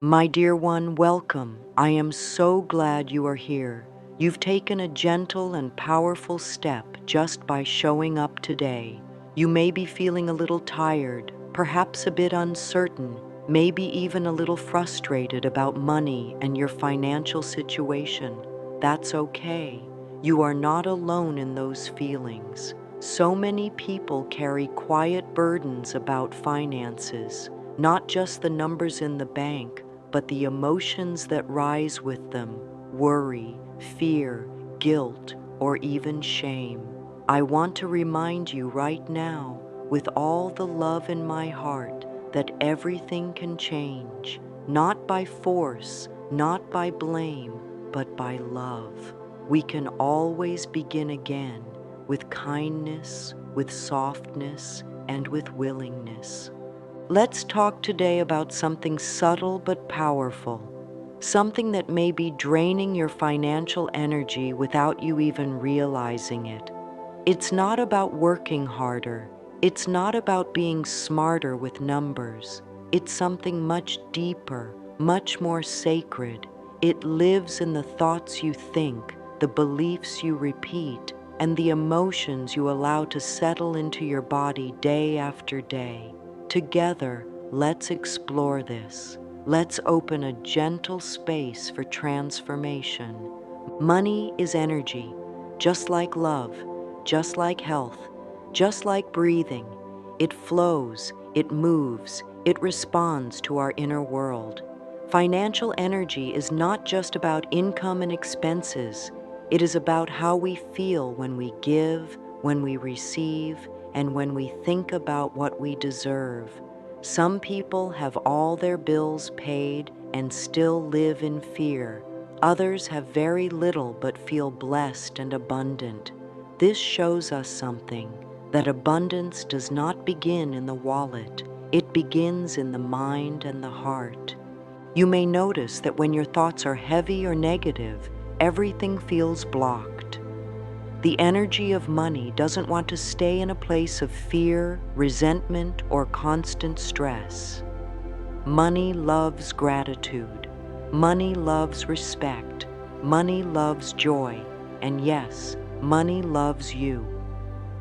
My dear one, welcome. I am so glad you are here. You've taken a gentle and powerful step just by showing up today. You may be feeling a little tired, perhaps a bit uncertain, maybe even a little frustrated about money and your financial situation. That's okay. You are not alone in those feelings. So many people carry quiet burdens about finances, not just the numbers in the bank, but the emotions that rise with them: worry, fear, guilt, or even shame. I want to remind you right now, with all the love in my heart, that everything can change, not by force, not by blame, but by love. We can always begin again with kindness, with softness, and with willingness. Let's talk today about something subtle but powerful, something that may be draining your financial energy without you even realizing it. It's not about working harder. It's not about being smarter with numbers. It's something much deeper, much more sacred. It lives in the thoughts you think, the beliefs you repeat, and the emotions you allow to settle into your body day after day. Together, let's explore this. Let's open a gentle space for transformation. Money is energy, just like love, just like health, just like breathing. It flows, it moves, it responds to our inner world. Financial energy is not just about income and expenses. It is about how we feel when we give, when we receive, and when we think about what we deserve. Some people have all their bills paid and still live in fear. Others have very little but feel blessed and abundant. This shows us something, that abundance does not begin in the wallet. It begins in the mind and the heart. You may notice that when your thoughts are heavy or negative, everything feels blocked. The energy of money doesn't want to stay in a place of fear, resentment, or constant stress. Money loves gratitude. Money loves respect. Money loves joy. And yes, money loves you.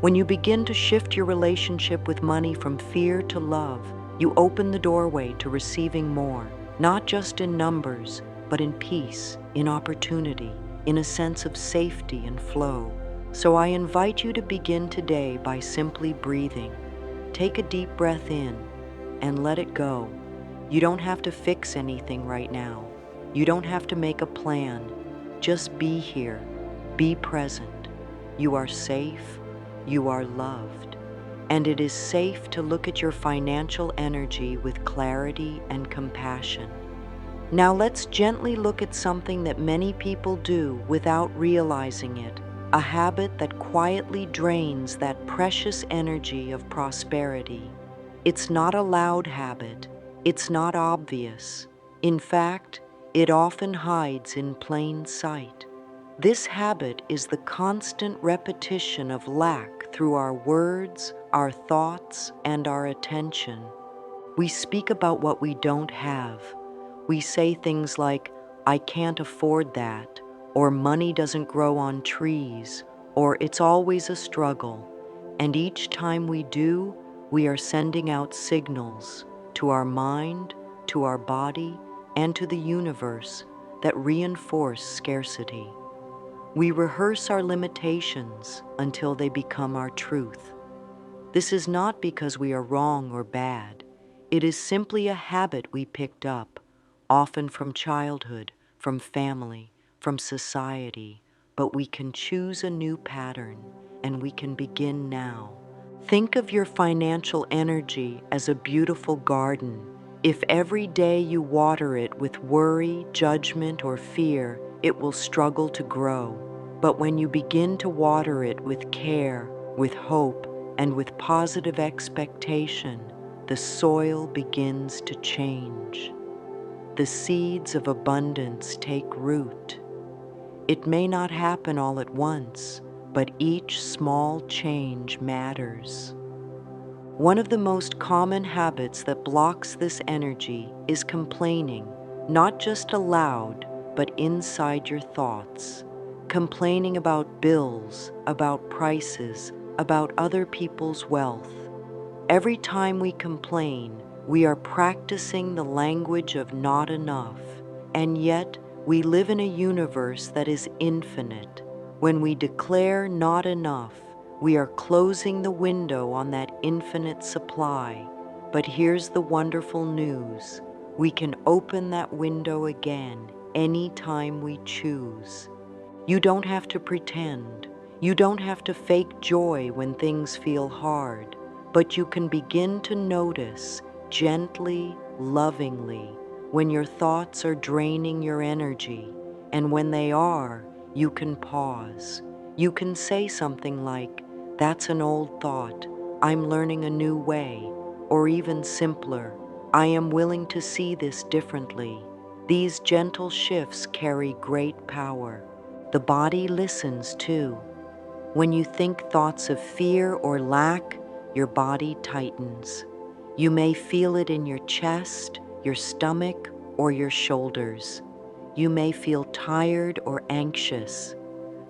When you begin to shift your relationship with money from fear to love, you open the doorway to receiving more, not just in numbers, but in peace, in opportunity, in a sense of safety and flow. So I invite you to begin today by simply breathing. Take a deep breath in and let it go. You don't have to fix anything right now. You don't have to make a plan. Just be here. Be present. You are safe. You are loved. And it is safe to look at your financial energy with clarity and compassion. Now let's gently look at something that many people do without realizing it, a habit that quietly drains that precious energy of prosperity. It's not a loud habit. It's not obvious. In fact, it often hides in plain sight. This habit is the constant repetition of lack through our words, our thoughts, and our attention. We speak about what we don't have. We say things like, "I can't afford that," or "money doesn't grow on trees," or "it's always a struggle." And each time we do, we are sending out signals to our mind, to our body, and to the universe that reinforce scarcity. We rehearse our limitations until they become our truth. This is not because we are wrong or bad. It is simply a habit we picked up, often from childhood, from family, from society, but we can choose a new pattern, and we can begin now. Think of your financial energy as a beautiful garden. If every day you water it with worry, judgment, or fear, it will struggle to grow. But when you begin to water it with care, with hope, and with positive expectation, the soil begins to change. The seeds of abundance take root. It may not happen all at once, but each small change matters. One of the most common habits that blocks this energy is complaining, not just aloud, but inside your thoughts, complaining about bills, about prices, about other people's wealth. Every time we complain, we are practicing the language of not enough, and yet we live in a universe that is infinite. When we declare not enough, we are closing the window on that infinite supply. But here's the wonderful news. We can open that window again anytime we choose. You don't have to pretend. You don't have to fake joy when things feel hard, but you can begin to notice gently, lovingly, when your thoughts are draining your energy, and when they are, you can pause. You can say something like, "That's an old thought. I'm learning a new way," or even simpler, "I am willing to see this differently." These gentle shifts carry great power. The body listens too. When you think thoughts of fear or lack, your body tightens. You may feel it in your chest, your stomach, or your shoulders. You may feel tired or anxious.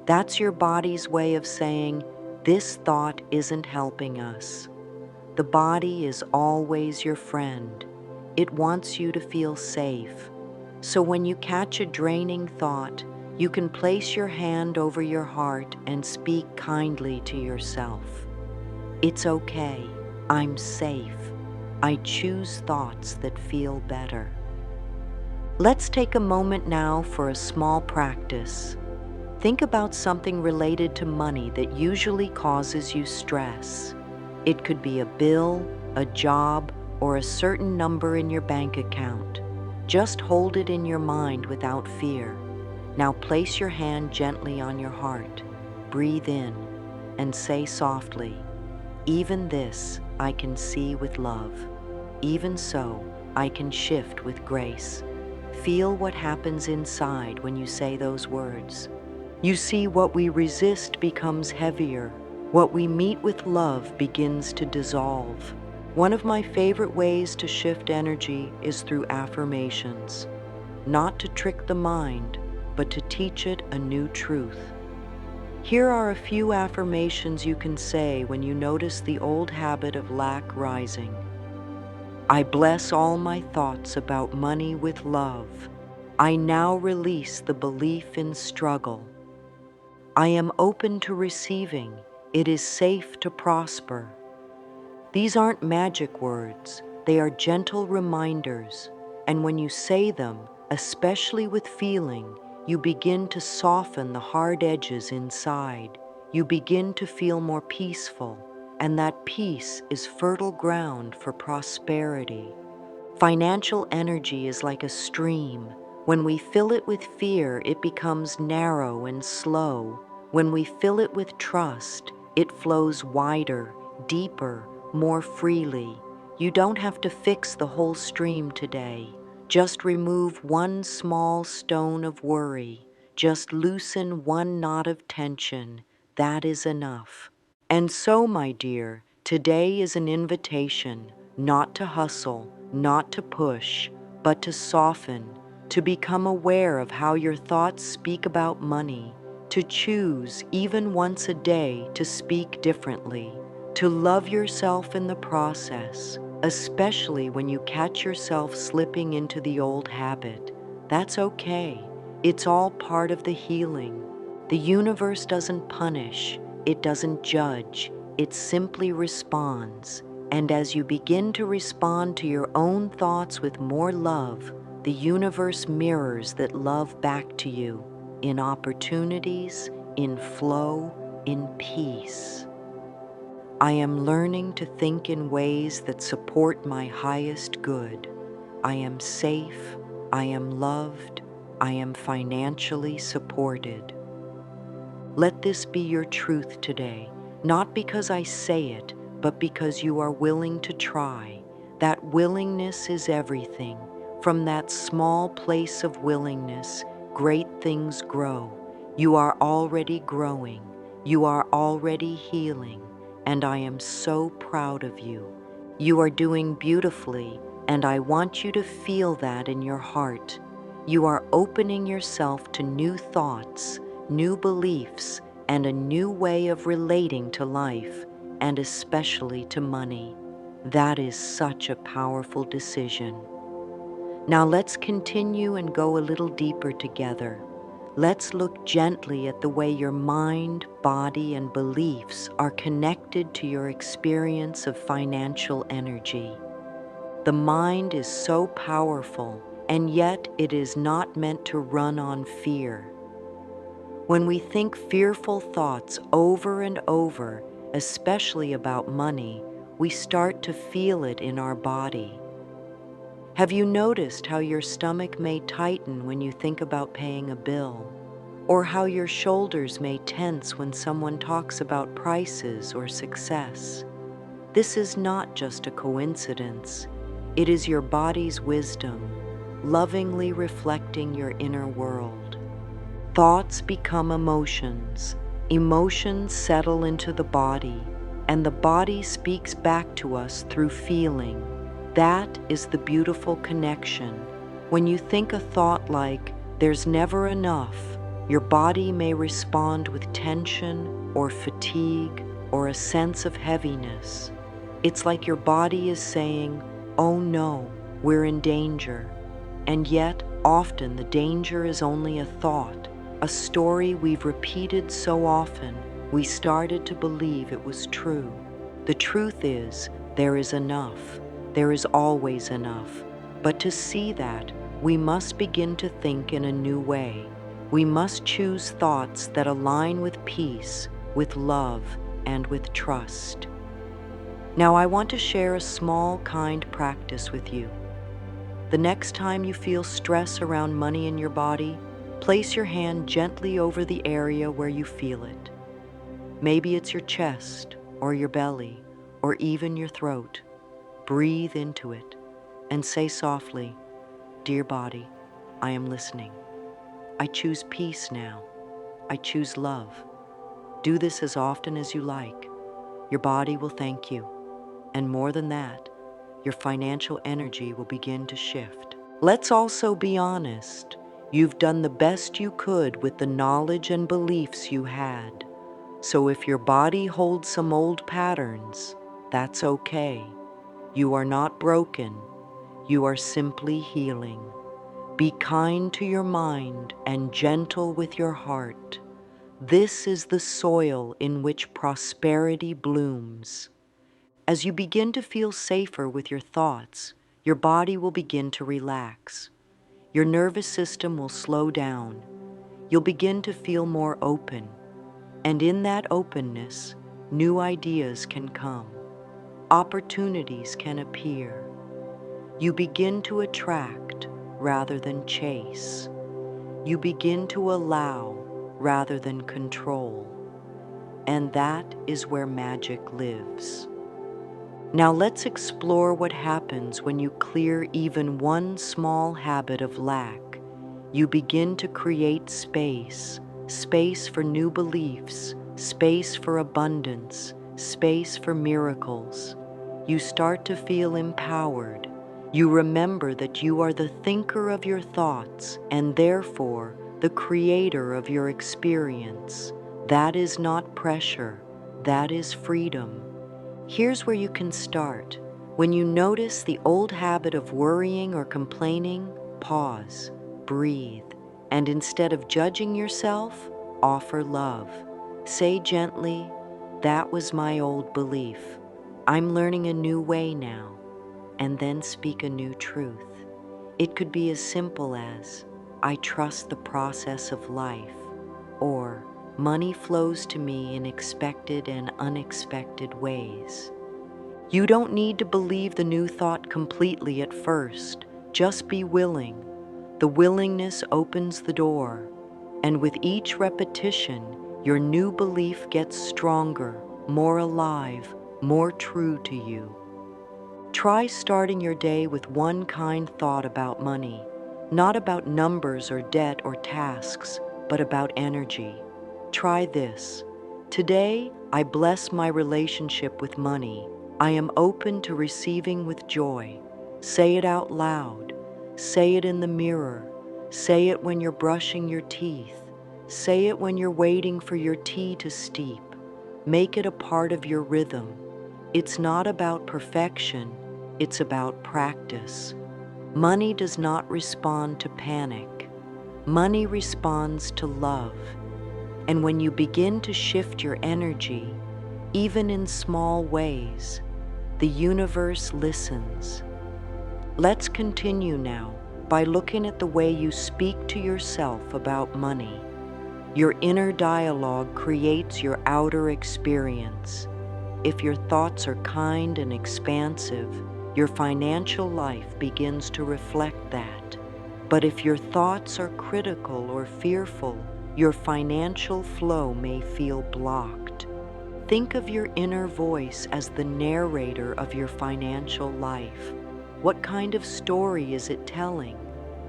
That's your body's way of saying, "This thought isn't helping us." The body is always your friend. It wants you to feel safe. So when you catch a draining thought, you can place your hand over your heart and speak kindly to yourself. "It's okay. I'm safe. I choose thoughts that feel better." Let's take a moment now for a small practice. Think about something related to money that usually causes you stress. It could be a bill, a job, or a certain number in your bank account. Just hold it in your mind without fear. Now place your hand gently on your heart. Breathe in and say softly, "Even this I can see with love. Even so, I can shift with grace." Feel what happens inside when you say those words. You see, what we resist becomes heavier. What we meet with love begins to dissolve. One of my favorite ways to shift energy is through affirmations. Not to trick the mind, but to teach it a new truth. Here are a few affirmations you can say when you notice the old habit of lack rising. I bless all my thoughts about money with love. I now release the belief in struggle. I am open to receiving. It is safe to prosper. These aren't magic words. They are gentle reminders. And when you say them, especially with feeling, you begin to soften the hard edges inside. You begin to feel more peaceful, and that peace is fertile ground for prosperity. Financial energy is like a stream. When we fill it with fear, it becomes narrow and slow. When we fill it with trust, it flows wider, deeper, more freely. You don't have to fix the whole stream today. Just remove one small stone of worry. Just loosen one knot of tension. That is enough. And so, my dear, today is an invitation not to hustle, not to push, but to soften, to become aware of how your thoughts speak about money, to choose, even once a day, to speak differently, to love yourself in the process, especially when you catch yourself slipping into the old habit. That's okay. It's all part of the healing. The universe doesn't punish, it doesn't judge, it simply responds. And as you begin to respond to your own thoughts with more love, the universe mirrors that love back to you in opportunities, in flow, in peace. I am learning to think in ways that support my highest good. I am safe, I am loved, I am financially supported. Let this be your truth today, not because I say it, but because you are willing to try. That willingness is everything. From that small place of willingness, great things grow. You are already growing. You are already healing, and I am so proud of you. You are doing beautifully, and I want you to feel that in your heart. You are opening yourself to new thoughts, new beliefs, and a new way of relating to life, and especially to money. That is such a powerful decision. Now let's continue and go a little deeper together. Let's look gently at the way your mind, body, and beliefs are connected to your experience of financial energy. The mind is so powerful, and yet it is not meant to run on fear. When we think fearful thoughts over and over, especially about money, we start to feel it in our body. Have you noticed how your stomach may tighten when you think about paying a bill? Or how your shoulders may tense when someone talks about prices or success? This is not just a coincidence. It is your body's wisdom, lovingly reflecting your inner world. Thoughts become emotions. Emotions settle into the body, and the body speaks back to us through feeling. That is the beautiful connection. When you think a thought like, "there's never enough," your body may respond with tension or fatigue or a sense of heaviness. It's like your body is saying, "Oh no, we're in danger." And yet, often the danger is only a thought, a story we've repeated so often we started to believe it was true. The truth is, there is enough. There is always enough. But to see that, we must begin to think in a new way. We must choose thoughts that align with peace, with love, and with trust. Now, I want to share a small, kind practice with you. The next time you feel stress around money in your body, place your hand gently over the area where you feel it. Maybe it's your chest, or your belly, or even your throat. Breathe into it and say softly, "Dear body, I am listening. I choose peace now. I choose love." Do this as often as you like. Your body will thank you. And more than that, your financial energy will begin to shift. Let's also be honest. You've done the best you could with the knowledge and beliefs you had. So if your body holds some old patterns, that's okay. You are not broken. You are simply healing. Be kind to your mind and gentle with your heart. This is the soil in which prosperity blooms. As you begin to feel safer with your thoughts, your body will begin to relax. Your nervous system will slow down. You'll begin to feel more open. And in that openness, new ideas can come. Opportunities can appear. You begin to attract rather than chase. You begin to allow rather than control. And that is where magic lives. Now let's explore what happens when you clear even one small habit of lack. You begin to create space, space for new beliefs, space for abundance, space for miracles. You start to feel empowered. You remember that you are the thinker of your thoughts and therefore the creator of your experience. That is not pressure, that is freedom. Here's where you can start. When you notice the old habit of worrying or complaining, pause, breathe, and instead of judging yourself, offer love. Say gently, "That was my old belief. I'm learning a new way now," and then speak a new truth. It could be as simple as, "I trust the process of life," or "Money flows to me in expected and unexpected ways." You don't need to believe the new thought completely at first. Just be willing. The willingness opens the door, and with each repetition, your new belief gets stronger, more alive, more true to you. Try starting your day with one kind thought about money, not about numbers or debt or tasks, but about energy. Try this. "Today, I bless my relationship with money. I am open to receiving with joy." Say it out loud. Say it in the mirror. Say it when you're brushing your teeth. Say it when you're waiting for your tea to steep. Make it a part of your rhythm. It's not about perfection, it's about practice. Money does not respond to panic. Money responds to love. And when you begin to shift your energy, even in small ways, the universe listens. Let's continue now by looking at the way you speak to yourself about money. Your inner dialogue creates your outer experience. If your thoughts are kind and expansive, your financial life begins to reflect that. But if your thoughts are critical or fearful, your financial flow may feel blocked. Think of your inner voice as the narrator of your financial life. What kind of story is it telling?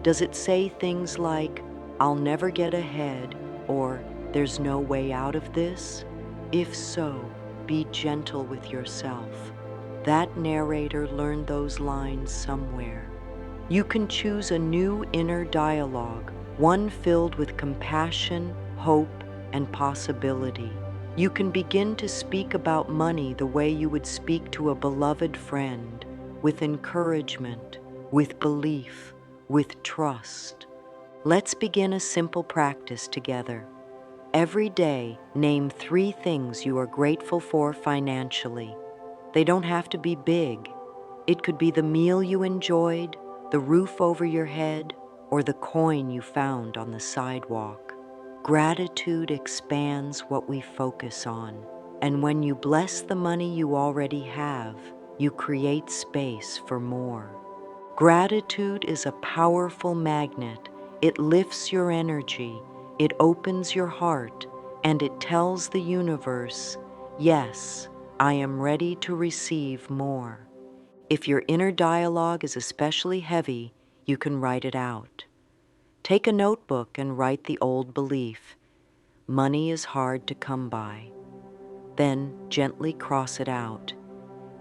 Does it say things like, "I'll never get ahead," or "There's no way out of this"? If so, be gentle with yourself. That narrator learned those lines somewhere. You can choose a new inner dialogue, one filled with compassion, hope, and possibility. You can begin to speak about money the way you would speak to a beloved friend, with encouragement, with belief, with trust. Let's begin a simple practice together. Every day, name 3 things you are grateful for financially. They don't have to be big. It could be the meal you enjoyed, the roof over your head, or the coin you found on the sidewalk. Gratitude expands what we focus on, and when you bless the money you already have, you create space for more. Gratitude is a powerful magnet. It lifts your energy, it opens your heart, and it tells the universe, "Yes, I am ready to receive more." If your inner dialogue is especially heavy, you can write it out. Take a notebook and write the old belief, "Money is hard to come by." Then gently cross it out,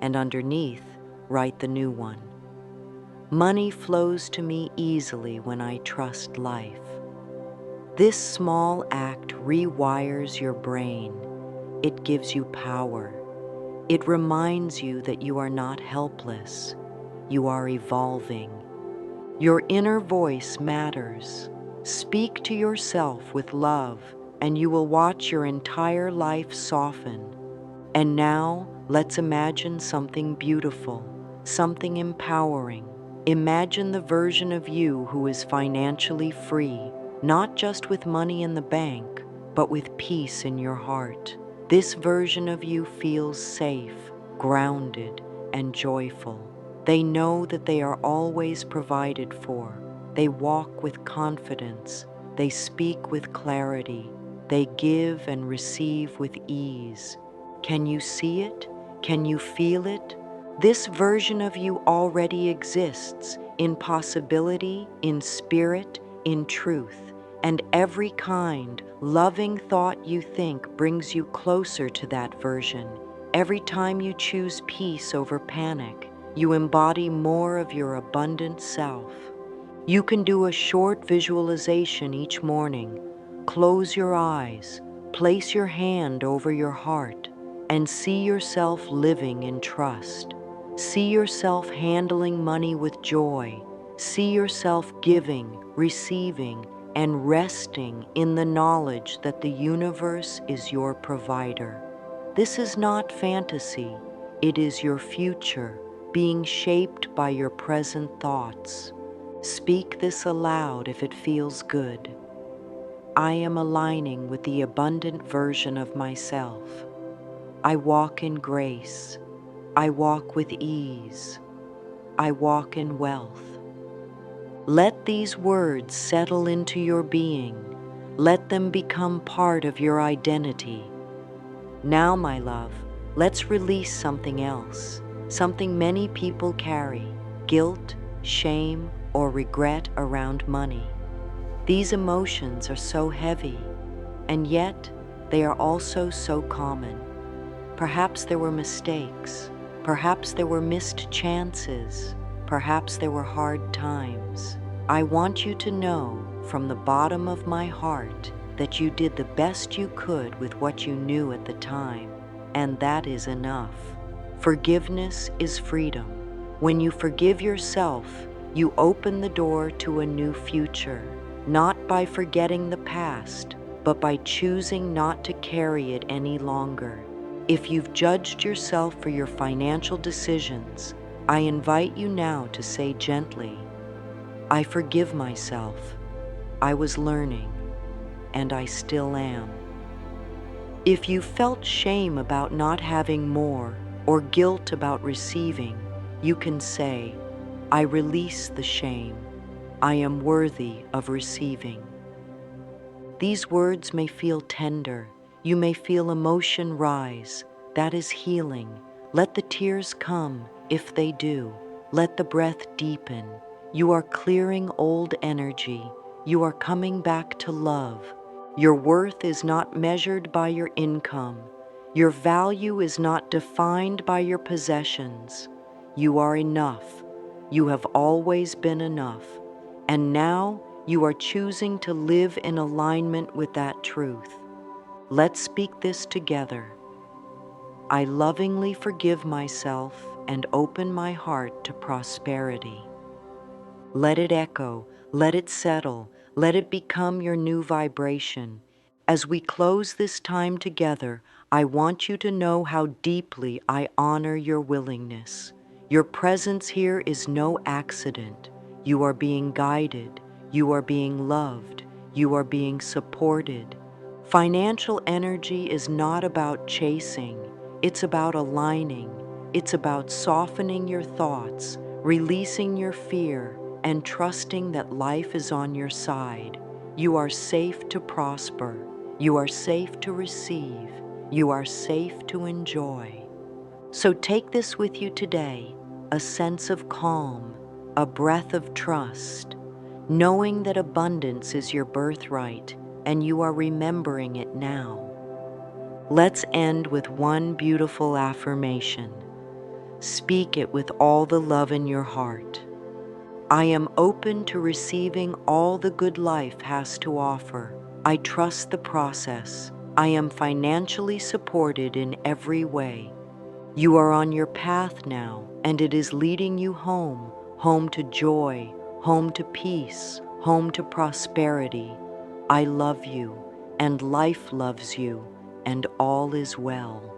and underneath, write the new one. "Money flows to me easily when I trust life." This small act rewires your brain. It gives you power. It reminds you that you are not helpless. You are evolving. Your inner voice matters. Speak to yourself with love, and you will watch your entire life soften. And now, let's imagine something beautiful, something empowering. Imagine the version of you who is financially free, not just with money in the bank, but with peace in your heart. This version of you feels safe, grounded, and joyful. They know that they are always provided for. They walk with confidence. They speak with clarity. They give and receive with ease. Can you see it? Can you feel it? This version of you already exists in possibility, in spirit, in truth. And every kind, loving thought you think brings you closer to that version. Every time you choose peace over panic, you embody more of your abundant self. You can do a short visualization each morning. Close your eyes, place your hand over your heart, and see yourself living in trust. See yourself handling money with joy. See yourself giving, receiving, and resting in the knowledge that the universe is your provider. This is not fantasy. It is your future, being shaped by your present thoughts. Speak this aloud if it feels good. I am aligning with the abundant version of myself. I walk in grace. I walk with ease. I walk in wealth. Let these words settle into your being. Let them become part of your identity. Now, my love, let's release something else, something many people carry: guilt, shame, or regret around money. These emotions are so heavy, and yet they are also so common. Perhaps there were mistakes. Perhaps there were missed chances. Perhaps there were hard times. I want you to know from the bottom of my heart that you did the best you could with what you knew at the time, and that is enough. Forgiveness is freedom. When you forgive yourself, you open the door to a new future, not by forgetting the past, but by choosing not to carry it any longer. If you've judged yourself for your financial decisions, I invite you now to say gently, I forgive myself. I was learning, and I still am. If you felt shame about not having more or guilt about receiving, you can say, I release the shame. I am worthy of receiving. These words may feel tender. You may feel emotion rise. That is healing. Let the tears come if they do. Let the breath deepen. You are clearing old energy. You are coming back to love. Your worth is not measured by your income. Your value is not defined by your possessions. You are enough. You have always been enough. And now you are choosing to live in alignment with that truth. Let's speak this together. I lovingly forgive myself and open my heart to prosperity. Let it echo, let it settle, let it become your new vibration. As we close this time together, I want you to know how deeply I honor your willingness. Your presence here is no accident. You are being guided, you are being loved, you are being supported. Financial energy is not about chasing, it's about aligning. It's about softening your thoughts, releasing your fear, and trusting that life is on your side. You are safe to prosper. You are safe to receive. You are safe to enjoy. So take this with you today, a sense of calm, a breath of trust, knowing that abundance is your birthright and you are remembering it now. Let's end with one beautiful affirmation. Speak it with all the love in your heart. I am open to receiving all the good life has to offer. I trust the process. I am financially supported in every way. You are on your path now, and it is leading you home, home to joy, home to peace, home to prosperity. I love you, and life loves you, and all is well.